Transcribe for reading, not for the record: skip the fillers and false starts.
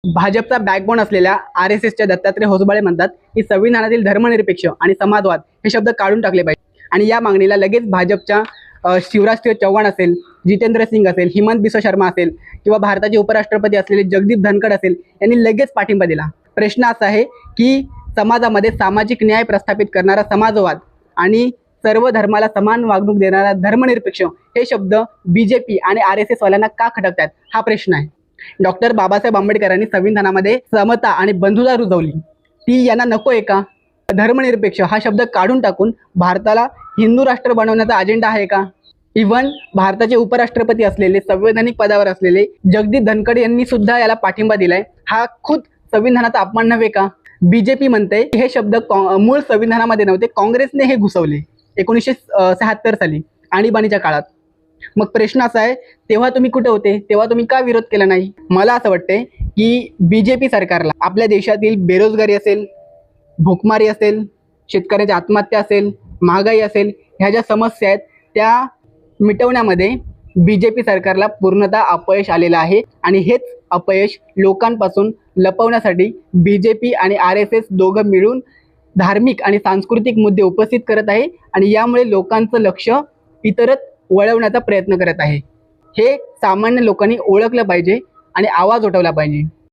भाजपचा बॅकबोन असलेल्या RSSच्या दत्तात्रय होसबाळे म्हणतात की संविधानातील धर्मनिरपेक्ष आणि समाजवाद हे शब्द काढून टाकले पाहिजे आणि या मागणीला लगेच भाजपच्या शिवराज चौहान असेल, जितेंद्र सिंग असेल, हिमंत बिस्वा शर्मा असेल किंवा भारताचे उपराष्ट्रपती असलेले जगदीप धनखड असेल यांनी लगेच पाठिंबा दिला। प्रश्न असा आहे की समाजामध्ये सामाजिक न्याय प्रस्थापित करणारा समाजवाद आणि सर्व धर्माला समान वागणूक देणारा धर्मनिरपेक्ष हे शब्द BJP आणि RSS वाल्यांना का खटकतात हा प्रश्न आहे। डॉक्टर बाबासाहेब आंबेडकरांनी संविधानामध्ये समता आणि बंधुता रुजवली, ती यांना नको आहे का? धर्मनिरपेक्ष हा शब्द काढून टाकून भारताला हिंदू राष्ट्र बनवण्याचा अजेंडा आहे का? इव्हन भारताचे उपराष्ट्रपती असलेले संवैधानिक पदावर असलेले जगदीप धनखड यांनी सुद्धा याला पाठिंबा दिलाय। हा खुद संविधानाचा अपमान नव्हे का? BJP म्हणते हे शब्द मूळ संविधानामध्ये नव्हते, काँग्रेसने हे घुसवले 1976 साली आणीबाणीच्या काळात। मग प्रश्न असा आहे, तेव्हा तुम्ही कुठे होते? तेव्हा तुम्ही का विरोध केला नाही? मला असं वाटतंय की BJP सरकारला आपल्या देशातील बेरोजगारी असेल, भूकमारी असेल, शेतकऱ्याची आत्महत्या असेल, महागाई असेल, ह्या ज्या समस्या आहेत त्या मिटवण्यामध्ये BJP सरकारला पूर्णतः अपयश आलेलं आहे आणि हेच अपयश लोकांपासून लपवण्यासाठी BJP आणि RSS दोघं मिळून धार्मिक आणि सांस्कृतिक मुद्दे उपस्थित करत आहे आणि यामुळे लोकांचं लक्ष इतरत्र वळवण्याचा प्रयत्न करत आहे। हे सामान्य लोकांनी ओळखलं पाहिजे आणि आवाज उठवला पाहिजे।